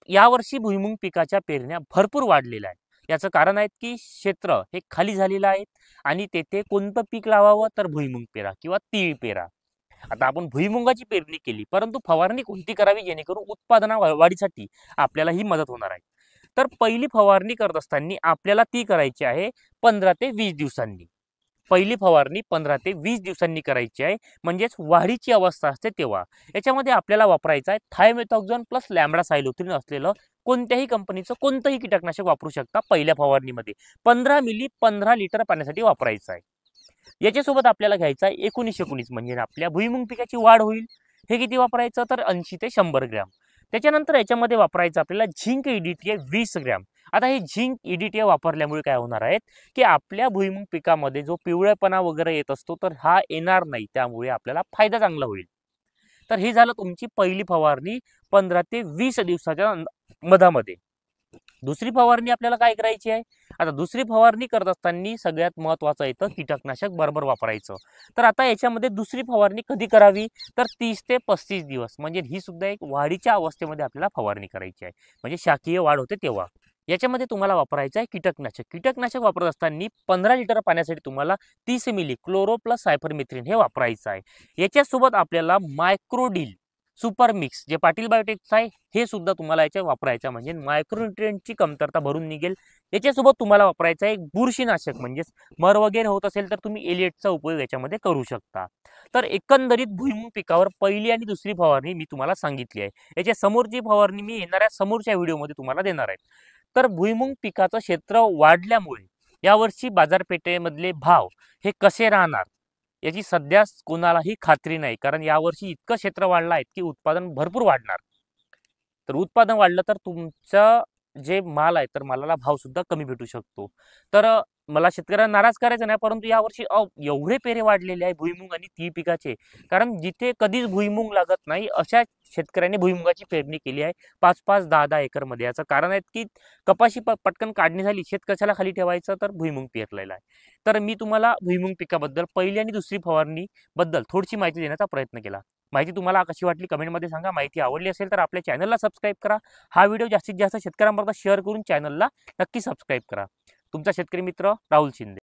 यावर्षी भुईमुग पिकाच्या पेरण्या भरपूर वाढलेल्या आहेत। याचं कारण आहे की क्षेत्र हे खाली झालेलं आहे आणि तेथे कोणतं पीक लावावं तर भुईमुग पेरा किंवा तीळ पेरा। आता आपण भुईमुगाची पेरणी केली, परंतु फवारणी कोणती करावी जेणेकरून उत्पादना वाढीसाठी आपल्याला ही मदत होणार आहे। तर पहिली फवारणी करत असताना आपल्याला ती करायची आहे 15 ते 20 दिवसांनी। पहिली फवारणी 15 ते 20 दिवसांनी करायची आहे, म्हणजेच वाढीची अवस्था असते तेव्हा। याच्यामध्ये आपल्याला वापरायचं आहे थायमेथॉक्झोन प्लस लॅम्बडासायलोथ्रिन असलेलं कोणत्याही कंपनीचं कोणतंही कीटकनाशक वापरू शकता। पहिल्या फवारणीमध्ये 15 मिली 15 लिटर पाण्यासाठी वापरायचं आहे। याच्यासोबत आपल्याला घ्यायचा आहे 19-19 म्हणजे आपल्या भुईमुग पिकाची वाढ होईल। हे किती वापरायचं तर 80 ते 100 ग्रॅम। त्याच्यानंतर याच्यामध्ये वापरायचं आपल्याला झिंक EDTA 20 ग्रॅम। आता हे झिंक EDTA वापरल्यामुळे काय होणार आहे की आपल्या भुईमुग पिकामध्ये जो पिवळेपणा वगैरे येत असतो तर हा येणार नाही, त्यामुळे आपल्याला फायदा चांगला होईल। तर हे झालं तुमची पहिली फवारणी 15 ते 20 दिवसाच्या मधामध्ये। दुसरी फवारणी आपल्याला काय करायची आहे, आता दुसरी फवारणी करत असताना सगळ्यात महत्त्वाचं येतं कीटकनाशक बरोबर वापरायचं। तर आता याच्यामध्ये दुसरी फवारणी कधी करावी तर 30 ते 35 दिवस, म्हणजे ही सुद्धा एक वाढीच्या अवस्थेमध्ये आपल्याला फवारणी करायची आहे, म्हणजे शाकीय वाढ होते तेव्हा। याच्यामध्ये तुम्हाला वापरायचं आहे कीटकनाशक। कीटकनाशक वापरत असताना 15 लिटर पाण्यासाठी तुम्हाला 30 मिली क्लोरो प्लस सायपरमेथ्रिन हे वापरायचं आहे। याच्यासोबत आपल्याला मायक्रोडील सुपर मिक्स जे पाटील बायोटेकचं आहे हे सुद्धा तुम्हाला याच्या वापरायचं, म्हणजे मायक्रोन्युट्रिएंटची कमतरता भरून निघेल। याच्यासोबत तुम्हाला वापरायचं आहे बुरशीनाशक, म्हणजेच मर वगैरे होत असेल तर तुम्ही एलिएटचा उपयोग याच्यामध्ये करू शकता। तर एकंदरीत भुईमुग पिकावर पहिली आणि दुसरी फवारणी मी तुम्हाला सांगितली आहे। याच्या समोरची फवारणी मी येणाऱ्या समोरच्या व्हिडिओमध्ये तुम्हाला देणार आहे। तर भुईमुग पिकाचं क्षेत्र वाढल्यामुळे यावर्षी बाजारपेठेमधले भाव हे कसे राहणार याची सध्या कोणालाही खात्री नाही, कारण यावर्षी इतकं क्षेत्र वाढलं आहे की उत्पादन भरपूर वाढणार। तर उत्पादन वाढलं तर तुमचं जे माल आहे तर मालाला भाव सुद्धा कमी भेटू शकतो। तर मला शेतकऱ्यांना नाराज करायचं नाही, परंतु यावर्षी एवढे पेरे वाढलेले आहे भुईमुग आणि तीळ पिकाचे, कारण जिथे कधीच भुईमुग लागत नाही अशा शेतकऱ्यांनी भुईमुगाची पेरणी केली आहे 5-5, 10-10 एकर मध्ये। याचं कारण आहे की कपाशी पटकन काढणी झाली, शेत कशाला खाली ठेवायचं तर भुईमुग पेरलेला आहे। तर मी तुम्हाला भुईमुग पिकाबद्दल पहिली आणि दुसरी फवारणी बद्दल थोडीशी माहिती देण्याचा प्रयत्न केला। माहिती तुम्हाला कशी वाटली कमेंटमध्ये सांगा। माहिती आवडली असेल तर आपल्या चॅनलला सबस्क्राईब करा। हा व्हिडिओ जास्तीत जास्त शेतकऱ्यांपर्यंत शेअर करून चॅनलला नक्की सबस्क्राईब करा। तुमचा शेतकरी मित्र राहुल शिंदे।